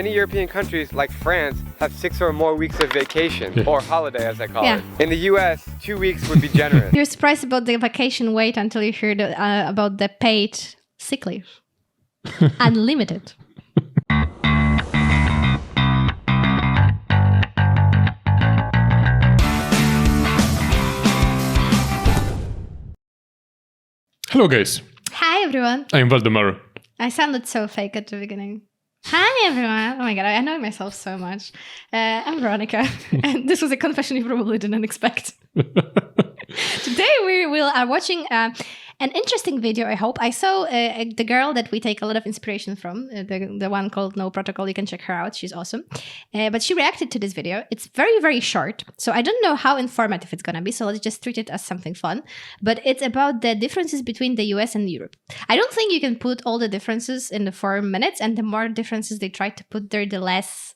Many European countries, like France, have 6 or more weeks of vacation, or holiday as I call it. In the US, 2 weeks would be generous. You're surprised about the vacation, wait until you hear about the paid sick leave. Unlimited. Hello guys. Hi everyone. I'm Waldemar. I sounded so fake at the beginning. Hi everyone. Oh my god, I annoy myself so much. I'm Veronica, and this was a confession you probably didn't expect. Today we are watching an interesting video, I hope. I saw the girl that we take a lot of inspiration from, the one called No Protocol. You can check her out. She's awesome. But she reacted to this video. It's very, very short. So I don't know how informative it's going to be. So let's just treat it as something fun. But it's about the differences between the US and Europe. I don't think you can put all the differences in the 4 minutes. And the more differences they try to put there, the less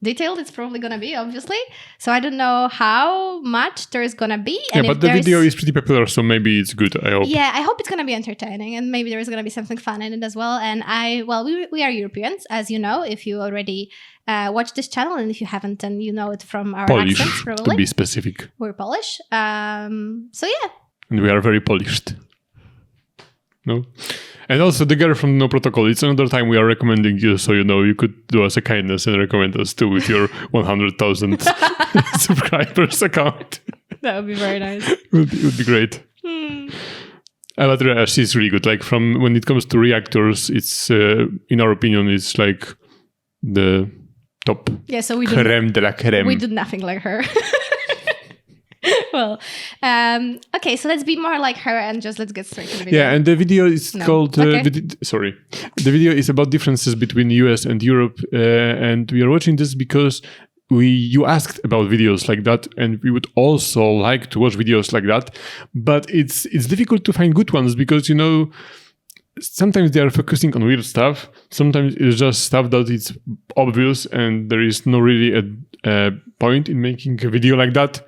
detailed it's probably gonna be, obviously. So I don't know how much there's gonna be. And but the video is pretty popular, so maybe it's good, I hope. Yeah, I hope it's gonna be entertaining, and maybe there's gonna be something fun in it as well. And we are Europeans, as you know, if you already watch this channel, and if you haven't, then you know it from our Polish, accents, probably. to be specific. We're Polish. So yeah. And we are very polished. No? And also the girl from No Protocol, it's another time we are recommending you, so you know you could do us a kindness and recommend us too with your 100,000 subscribers account. That would be very nice. It would be great. But she's really good. Like from when it comes to reactors, it's in our opinion, it's like the top. Yeah, so we creme de la creme. We did nothing like her. Well, okay, so let's be more like her and just let's get straight to the video. Yeah, and the video is called... sorry. The video is about differences between US and Europe, and we are watching this because you asked about videos like that, and we would also like to watch videos like that, but it's difficult to find good ones because, you know, sometimes they are focusing on weird stuff, sometimes it's just stuff that is obvious and there is no really a point in making a video like that.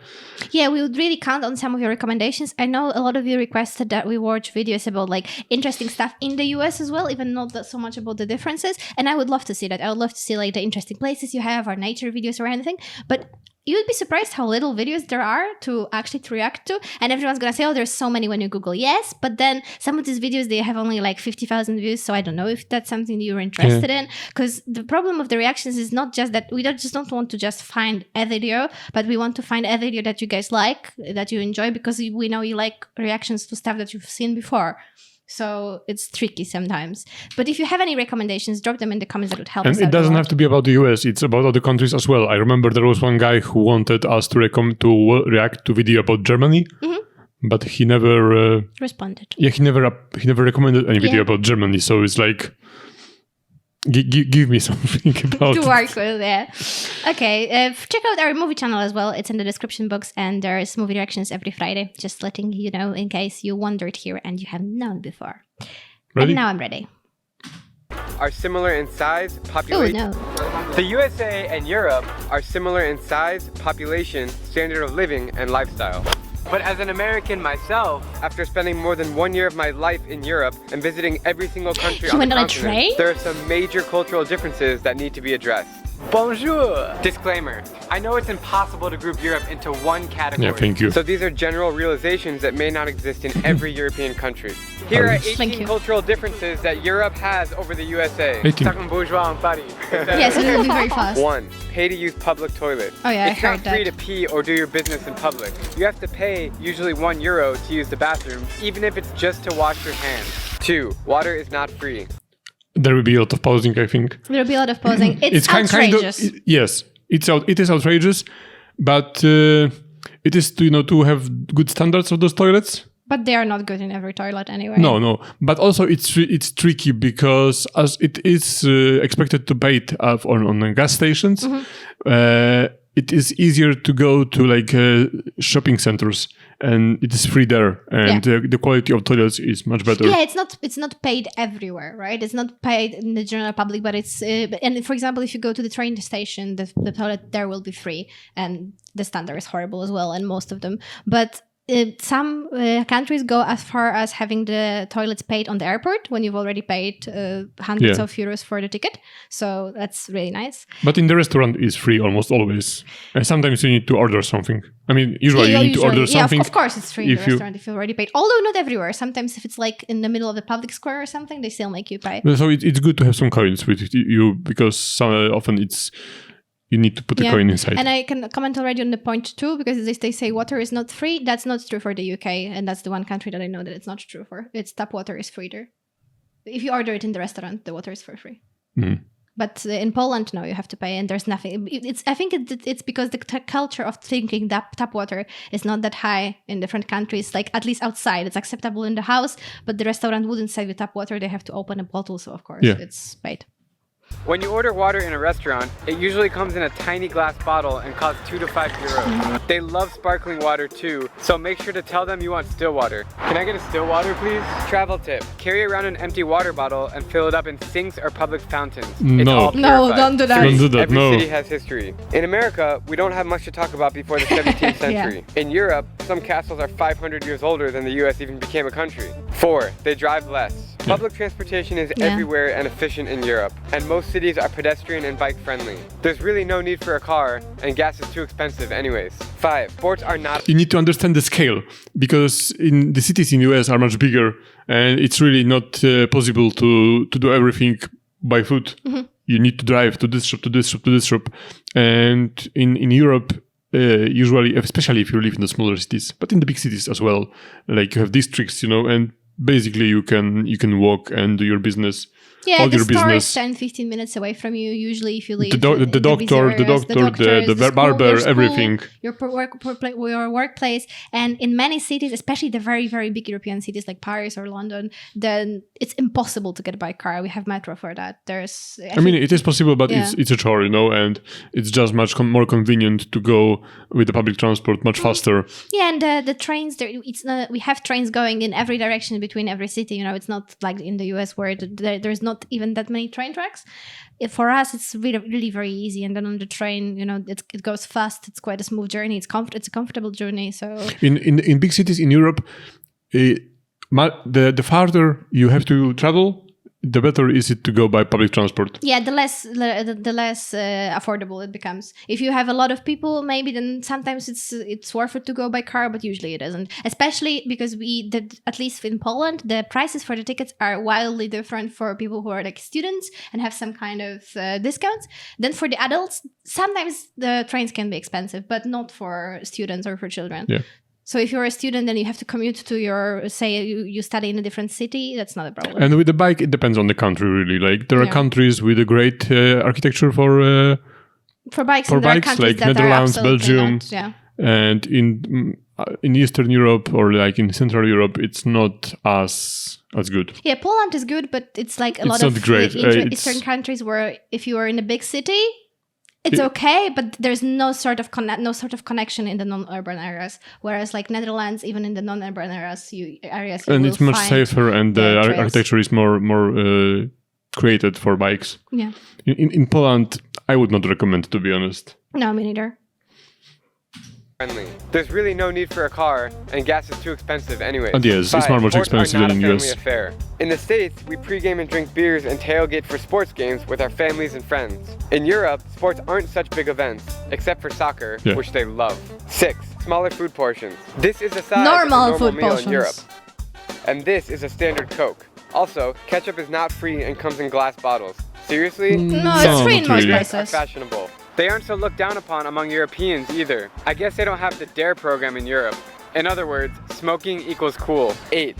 Yeah, we would really count on some of your recommendations. I know a lot of you requested that we watch videos about like interesting stuff in the US as well, even not that so much about the differences. And I would love to see that. I would love to see like the interesting places you have or nature videos or anything. But you would be surprised how little videos there are to actually react to. And everyone's going to say, oh, there's so many when you Google. Yes, but then some of these videos, they have only like 50,000 views. So I don't know if that's something you're interested in. Because the problem of the reactions is not just that we don't want to just find a video, but we want to find a video that you guys like, that you enjoy, because we know you like reactions to stuff that you've seen before. So it's tricky sometimes. But if you have any recommendations, drop them in the comments. That would help us out. And it doesn't have to be about the US. It's about other countries as well. I remember there was one guy who wanted us to react to video about Germany, but he never responded. Yeah, he never recommended any video about Germany. So it's like, give me something about to work with. Yeah. Okay. Check out our movie channel as well. It's in the description box, and there's movie reactions every Friday. Just letting you know in case you wondered here and you haven't known before. Ready? And now I'm ready. Are similar in size, population. Oh no. The USA and Europe are similar in size, population, standard of living, and lifestyle. But as an American myself, after spending more than 1 year of my life in Europe and visiting every single country on the continent, there are some major cultural differences that need to be addressed. Bonjour! Disclaimer. I know it's impossible to group Europe into one category. Yeah, thank you. So these are general realizations that may not exist in every European country. Here are 18 cultural differences that Europe has over the USA. 18. bourgeois in Paris. Yes, it will be very fast. 1. Pay to use public toilets. Oh yeah, it's I heard not free to pee or do your business in public. You have to pay usually €1 to use the bathroom, even if it's just to wash your hands. 2. Water is not free. There will be a lot of pausing, I think. There will be a lot of pausing. It's outrageous. Kind of, yes, it is outrageous, but it is to have good standards of those toilets. But they are not good in every toilet anyway. No. But also it's tricky because as it is expected to pay it on gas stations, it is easier to go to like shopping centers, and it is free there, and the quality of toilets is much better. Yeah, it's not paid everywhere, right? It's not paid in the general public, but it's and for example, if you go to the train station, the toilet there will be free, and the standard is horrible as well, and most of them. But some countries go as far as having the toilets paid on the airport when you've already paid hundreds of euros for the ticket. So that's really nice. But in the restaurant, it's free almost always. And sometimes you need to order something. I mean, usually you need to order something. Of course, it's free in the restaurant if you've already paid. Although not everywhere. Sometimes if it's like in the middle of the public square or something, they still make you pay. So it's good to have some coins with you because often you need to put a coin inside. And I can comment already on the point 2, because they say water is not free. That's not true for the UK. And that's the one country that I know that it's not true for. Tap water is free there. If you order it in the restaurant, the water is for free. But in Poland, no, you have to pay, and there's nothing. I think it's because the culture of drinking tap water is not that high in different countries. Like, at least outside, it's acceptable in the house, but the restaurant wouldn't serve you tap water. They have to open a bottle, so of course it's paid. When you order water in a restaurant, it usually comes in a tiny glass bottle and costs 2 to 5 euros. They love sparkling water too, so make sure to tell them you want still water. Can I get a still water, please? Travel tip: carry around an empty water bottle and fill it up in sinks or public fountains. It's all purified. No, don't do that. Don't do that. Every city has history. In America, we don't have much to talk about before the 17th century. In Europe, some castles are 500 years older than the US even became a country. 4, they drive less. Public transportation is everywhere and efficient in Europe, and most cities are pedestrian and bike friendly. There's really no need for a car, and gas is too expensive anyways. 5, sports are not... You need to understand the scale, because in the cities in US are much bigger, and it's really not possible to do everything by foot. You need to drive to this shop, to this shop, to this shop. And in Europe, usually, especially if you live in the smaller cities, but in the big cities as well, like you have districts, and basically you can walk and do your business. Yeah, the store is 10-15 minutes away from you. Usually, if you leave the doctor, the barber, school, everything. Your workplace, and in many cities, especially the very, very big European cities like Paris or London, then it's impossible to get by car. We have metro for that. I mean, it is possible, but it's a chore, and it's just much more convenient to go with the public transport much faster. Yeah, and the trains. We have trains going in every direction between every city. It's not like in the US where there's not even that many train tracks. For us, it's really, really very easy. And then on the train, it goes fast. It's quite a smooth journey. It's a comfortable journey. So in big cities in Europe, the farther you have to travel, the better is it to go by public transport. Yeah, the less affordable it becomes. If you have a lot of people, maybe then sometimes it's worth it to go by car, but usually it isn't. Especially because at least in Poland, the prices for the tickets are wildly different for people who are like students and have some kind of discounts. Then for the adults, sometimes the trains can be expensive, but not for students or for children. Yeah. So if you're a student and you have to commute to you study in a different city, that's not a problem. And with the bike, it depends on the country, really. Like there are countries with a great architecture for bikes, like Netherlands, Belgium, and in Eastern Europe or like in Central Europe, it's not as good. Yeah, Poland is good, but it's like a lot of Eastern countries where if you are in a big city, it's okay, but there's no sort of connection in the non-urban areas. Whereas, like Netherlands, even in the non-urban areas, and it's much safer, and the architecture is more created for bikes. Yeah. In Poland, I would not recommend, to be honest. No, me neither. There's really no need for a car, and gas is too expensive anyway. And yes, it's much expensive than in the US. Affair. In the States, we pregame and drink beers and tailgate for sports games with our families and friends. In Europe, sports aren't such big events, except for soccer, which they love. 6, smaller food portions. This is the size of a normal food meal portions in Europe. And this is a standard Coke. Also, ketchup is not free and comes in glass bottles. Seriously? No, it's free in most places. Fashionable. They aren't so looked down upon among Europeans either. I guess they don't have the DARE program in Europe. In other words, smoking equals cool. 8.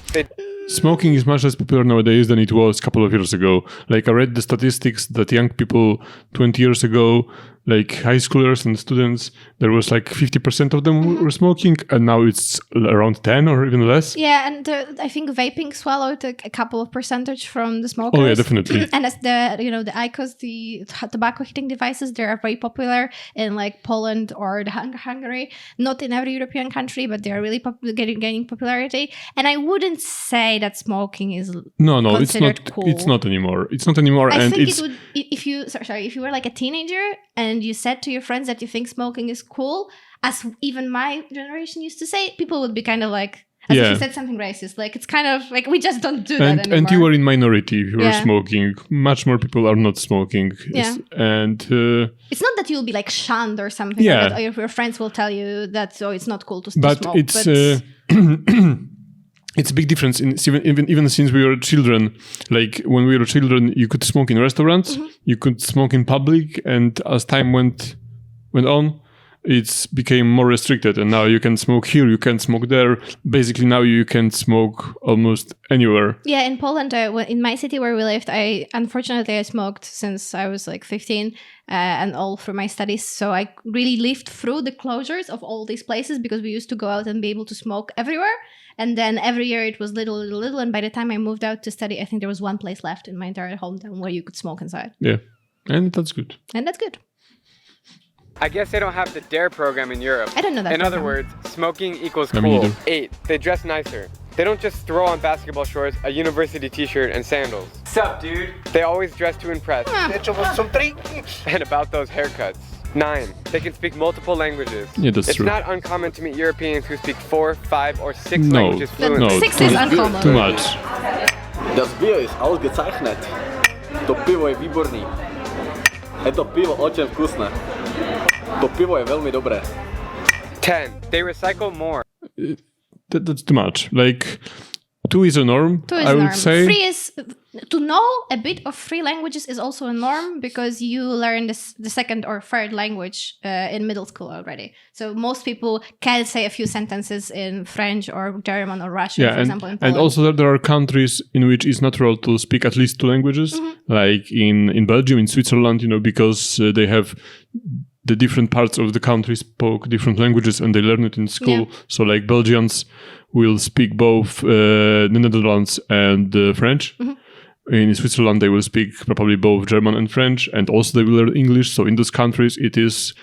Smoking is much less popular nowadays than it was a couple of years ago. Like I read the statistics that young people 20 years ago, like high schoolers and students, there was like 50% of them were smoking, and now it's around 10 or even less. Yeah, and I think vaping swallowed a couple of percentage from the smokers. Oh yeah, definitely. And as the IQOS, the tobacco heating devices, they are very popular in like Poland or Hungary. Not in every European country, but they are really gaining popularity. And I wouldn't say that smoking is it's not cool. It's not anymore. It's not anymore. I and think it's it would if you were like a teenager and and you said to your friends that you think smoking is cool, as even my generation used to say, people would be kind of like, as if you said something racist. Like, it's kind of like, we just don't do that anymore. And you were in minority if you were smoking. Much more people are not smoking. Yeah. And it's not that you'll be like shunned or something like that, or your friends will tell you that, it's not cool to smoke. But it's it's a big difference even since we were children. Like when we were children, you could smoke in restaurants, you could smoke in public, and as time went on, it's became more restricted, and now you can smoke here, you can smoke there. Basically now you can smoke almost anywhere. Yeah, in Poland, in my city where we lived, unfortunately I smoked since I was like 15 and all through my studies. So I really lived through the closures of all these places, because we used to go out and be able to smoke everywhere. And then every year it was little. And by the time I moved out to study, I think there was one place left in my entire hometown where you could smoke inside. Yeah, and that's good. I guess they don't have the DARE program in Europe. I don't know that. In other words, smoking equals cool. 8, they dress nicer. They don't just throw on basketball shorts, a university t-shirt, and sandals. Sup, dude? They always dress to impress. And about those haircuts. 9, they can speak multiple languages. Yeah, that's true. It's not uncommon to meet Europeans who speak 4, 5, or 6 languages fluently. No, 6 is uncommon. Too much. Das Bier ist ausgezeichnet. To pivo je výborný. Je to pivo očem vkusné. To pivo je veľmi dobré. 10, they recycle more. That's too much. Like 2 is a norm. I would say 3 is to know a bit of 3 languages is also a norm, because you learn the second or third language in middle school already. So most people can say a few sentences in French or German or Russian, for example. In Poland. And also there are countries in which it's natural to speak at least 2 languages, like in Belgium, in Switzerland, because they have the different parts of the country spoke different languages and they learn it in school. Yeah. So like Belgians will speak both the Netherlands and French. In Switzerland, they will speak probably both German and French, and also they will learn English. So in those countries, it is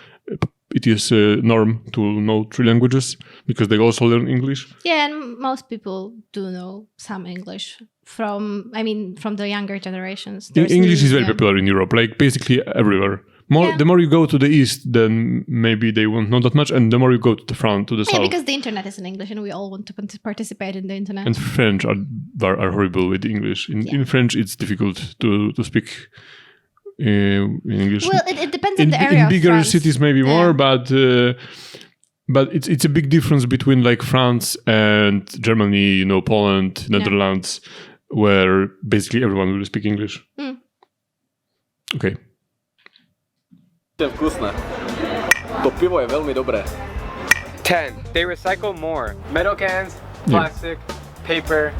a norm to know 3 languages, because they also learn English. Yeah, and most people do know some English from the younger generations. English is very popular in Europe, like basically everywhere. The more you go to the east, then maybe they won't know that much, and the more you go to the front, to the south. Yeah, because the internet is in English, and we all want to participate in the internet. And French are horrible with English. In French, it's difficult to speak in English. Well, it depends on the area. In bigger cities, maybe more, but it's a big difference between like France and Germany, Poland, Netherlands, where basically everyone will speak English. Okay. Vkusné. To pivo je veľmi dobré. 10, they recycle more. Metal cans, plastic, paper,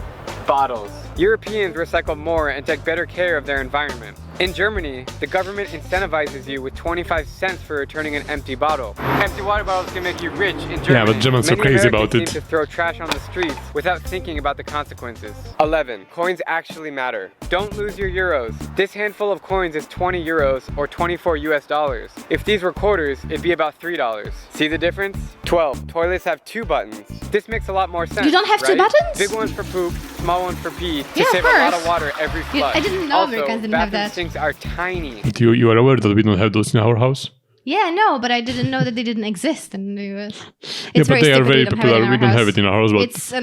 bottles. Europeans recycle more and take better care of their environment. In Germany, the government incentivizes you with 25 cents for returning an empty bottle. Empty water bottles can make you rich in Germany. Yeah, but Germans are crazy about it. Seem to throw trash on the streets without thinking about the consequences. 11, coins actually matter. Don't lose your euros. This handful of coins is 20 euros or 24 US dollars. If these were quarters, it'd be about $3. See the difference? 12, toilets have 2 buttons. This makes a lot more sense. You don't have 2 buttons? Big ones for poop, small ones for pee, to save a lot of water every flush. I didn't know Americans didn't have that. Sinks are tiny. You are aware that we don't have those in our house? Yeah, no, but I didn't know that they didn't exist in the US. But they are very popular. We don't have it in our house. But it's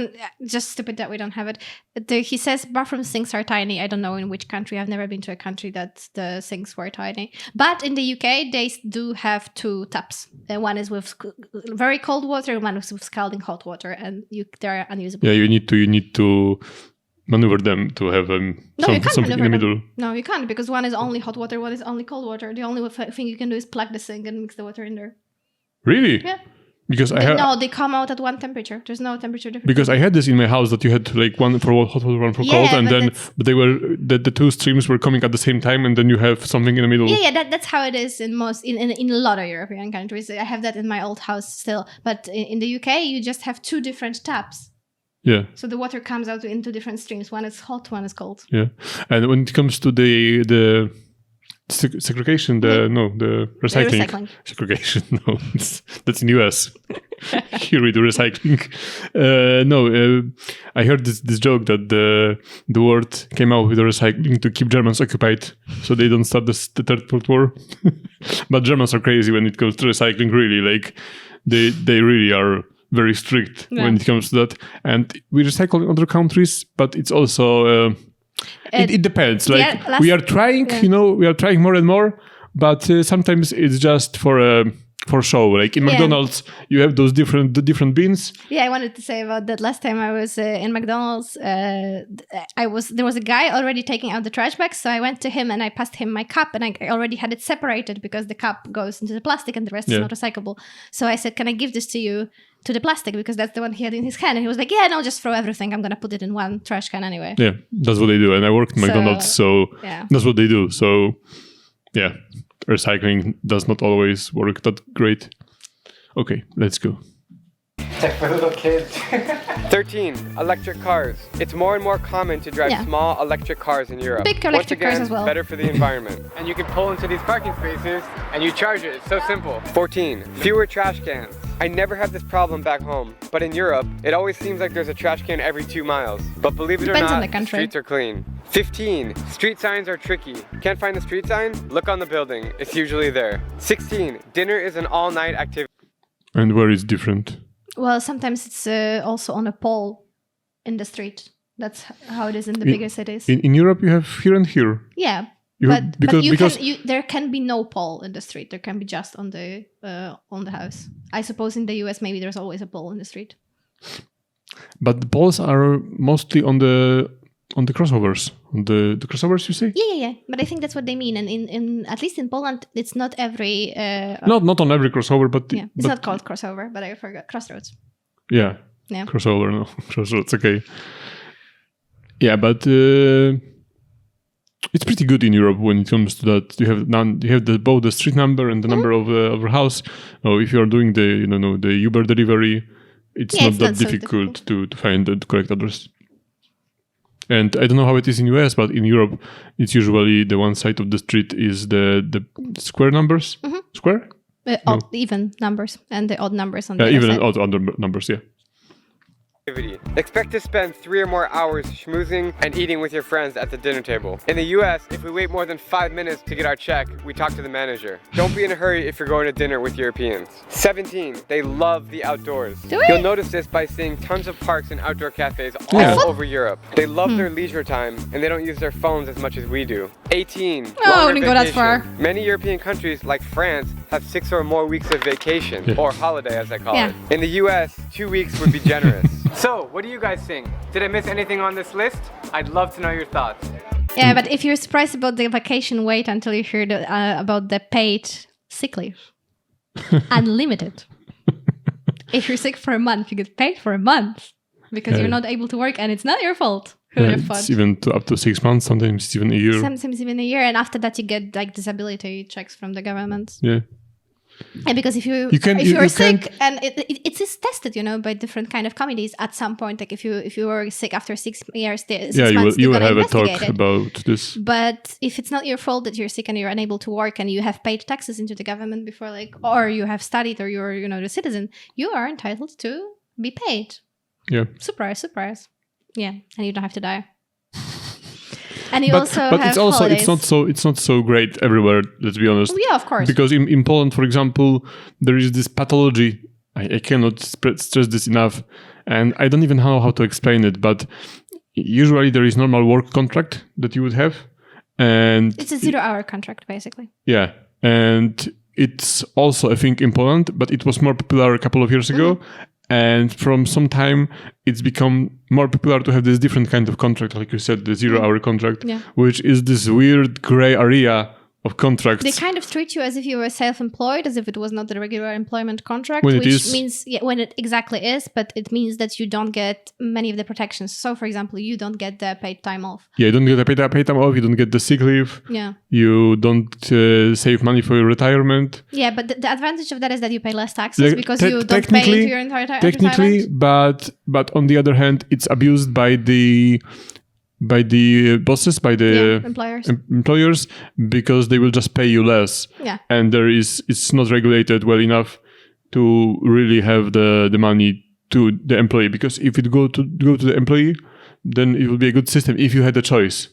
just stupid that we don't have it. He says bathroom sinks are tiny. I don't know in which country. I've never been to a country that the sinks were tiny. But in the UK, they do have 2 taps. One is with very cold water, and one is with scalding hot water, and they're unusable. Yeah, you need to maneuver them to have something in the middle. No, you can't, because one is only hot water, one is only cold water. The only thing you can do is plug the sink and mix the water in there. Really? Yeah. Because they come out at one temperature. There's no temperature difference. Because I had this in my house that you had like one for hot water, one for cold, and then they were the 2 streams were coming at the same time, and then you have something in the middle. Yeah, that's how it is in a lot of European countries. I have that in my old house still, but in the UK you just have 2 different taps. Yeah. So the water comes out into different streams. One is hot, one is cold. Yeah. And when it comes to the segregation, the recycling. Segregation, no, that's in US. Here we do recycling. I heard this joke that the world came out with the recycling to keep Germans occupied, so they don't start the Third World War. But Germans are crazy when it comes to recycling. Really, like they really are very strict when it comes to that. And we recycle in other countries, but it's also. It depends. Like we are trying, we are trying more and more, but sometimes it's just for show. Like in McDonald's, you have those different bins. Yeah, I wanted to say about that. Last time I was in McDonald's, there was a guy already taking out the trash bags, so I went to him and I passed him my cup, and I already had it separated because the cup goes into the plastic and the rest is not recyclable. So I said, "Can I give this to you?" To the plastic, because that's the one he had in his hand, and he was like, "Yeah, no, just throw everything. I'm gonna put it in one trash can anyway." Yeah, that's what they do, and I worked in McDonald's, so that's what they do. So yeah, recycling does not always work that great. Okay, let's go. Tech for little kids. 13. Electric cars. It's more and more common to drive small electric cars in Europe. Big electric cars as well. Better for the environment. And you can pull into these parking spaces and you charge it. It's so simple. 14. Fewer trash cans. I never have this problem back home, but in Europe, it always seems like there's a trash can every 2 miles. But believe it or not, the streets are clean. 15. Street signs are tricky. Can't find the street sign? Look on the building. It's usually there. 16. Dinner is an all-night activity. And where is different? Well, sometimes it's also on a pole in the street. That's how it is in the bigger cities. In Europe, you have here and here. Yeah. There can be no pole in the street. There can be just on the house. I suppose in the US maybe there's always a pole in the street. But the poles are mostly on the crossovers. On the crossovers, you say? Yeah. But I think that's what they mean. And in at least in Poland, it's not every. Not on every crossover, but it's not called crossover, but I forgot crossroads. Yeah. Crossover, no crossroads. Okay. Yeah, but. It's pretty good in Europe when it comes to that. You have both the street number and the number of your house. Oh, if you are doing the Uber delivery, it's not that difficult to find the correct address. And I don't know how it is in US, but in Europe, it's usually the one side of the street is the square numbers. Mm-hmm. Square? Even numbers and the odd numbers on the even side. odd numbers, yeah. Expect to spend 3 or more hours schmoozing and eating with your friends at the dinner table. In the US, if we wait more than 5 minutes to get our check, we talk to the manager. Don't be in a hurry if you're going to dinner with Europeans. 17. They love the outdoors. Do we? You'll notice this by seeing tons of parks and outdoor cafes all over Europe. They love their leisure time and they don't use their phones as much as we do. 18. I wouldn't go that far. Many European countries, like France, have 6 or more weeks of vacation, or holiday as I call it. In the US, 2 weeks would be generous. So, what do you guys think? Did I miss anything on this list? I'd love to know your thoughts. Yeah, but if you're surprised about the vacation, wait until you hear about the paid sick leave. Unlimited. If you're sick for a month, you get paid for a month because you're not able to work and it's not your fault. It's even up to 6 months, sometimes it's even a year. Sometimes even a year, and after that you get like disability checks from the government. Yeah. And because if you're sick, and it is tested, by different kind of committees at some point. Like if you were sick after 6 years, 6 months, you will have a talk about this. But if it's not your fault that you're sick and you're unable to work, and you have paid taxes into the government before, or you have studied, or you're a citizen, you are entitled to be paid. Yeah. Surprise. Yeah, and you don't have to die. And you also have holidays. It's not so great everywhere, let's be honest. Yeah, of course. Because in Poland, for example, there is this pathology. I cannot stress this enough, and I don't even know how to explain it. But usually there is normal work contract that you would have, and it's a 0-hour contract, basically. Yeah, and it's also, I think, in Poland, but it was more popular a couple of years ago. And from some time, it's become more popular to have this different kind of contract, like you said, the 0-hour contract, which is this weird gray area of contracts. They kind of treat you as if you were self-employed, as if it was not the regular employment contract, when which means when it exactly is, but it means that you don't get many of the protections. So, for example, you don't get the paid time off. Yeah, you don't get the paid time off. You don't get the sick leave. Yeah. You don't save money for your retirement. Yeah, but the advantage of that is that you pay less taxes because you don't pay into your entire technically, retirement. but on the other hand, it's abused by the bosses, by the employers, because they will just pay you less. Yeah. And it's not regulated well enough to really have the money to the employee. Because if it go to the employee, then it will be a good system if you had a choice.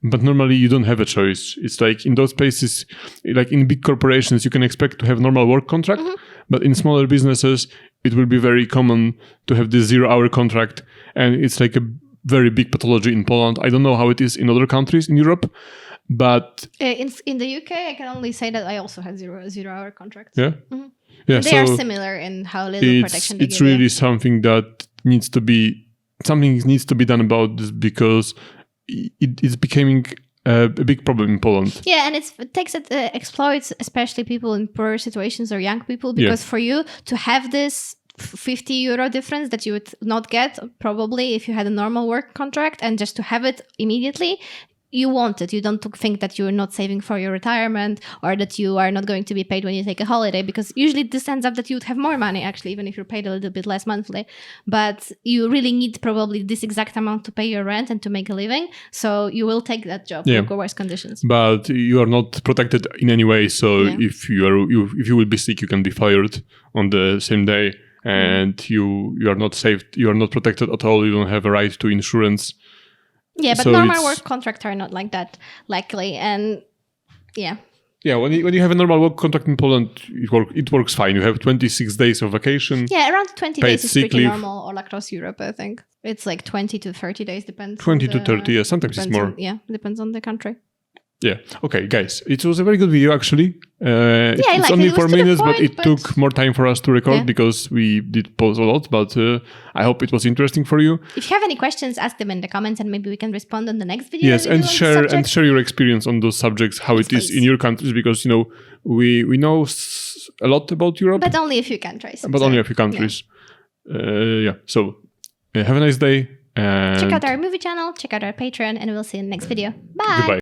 But normally you don't have a choice. It's like in those places, like in big corporations, you can expect to have normal work contract. But in smaller businesses, it will be very common to have this 0-hour contract. And it's like a very big pathology in Poland. I don't know how it is in other countries in Europe, but in the UK, I can only say that I also had 0-hour contracts. Yeah, yeah. They are similar in how little protection they give. It's really something that needs to be done about this, because it's becoming a big problem in Poland. Yeah, and it exploits especially people in poor situations or young people, because for you to have this €50 difference that you would not get probably if you had a normal work contract, and just to have it immediately, you want it. You don't think that you're not saving for your retirement, or that you are not going to be paid when you take a holiday, because usually this ends up that you would have more money actually, even if you're paid a little bit less monthly. But you really need probably this exact amount to pay your rent and to make a living. So you will take that job with worse conditions. But you are not protected in any way. So if you will be sick, you can be fired on the same day. And you are not saved, you are not protected at all, you don't have a right to insurance. Yeah, but so normal work contracts are not like that, likely, and yeah. Yeah, when you have a normal work contract in Poland, it works fine. You have 26 days of vacation. Yeah, around 20 days is pretty leave. normal all across Europe, I think. It's like 20 to 30 days, depends. 20 to 30, yeah, sometimes it's more. Depends on the country. Yeah. Okay, guys, it was a very good video actually. It's only 4 minutes, but it took more time for us to record because we did pause a lot. But I hope it was interesting for you. If you have any questions, ask them in the comments, and maybe we can respond on the next video. Yes, and share your experience on those subjects, how it is in your countries, because we know a lot about Europe, but only a few countries. Only a few countries. So have a nice day. Check out our movie channel, check out our Patreon, and we'll see you in the next video. Bye. Goodbye.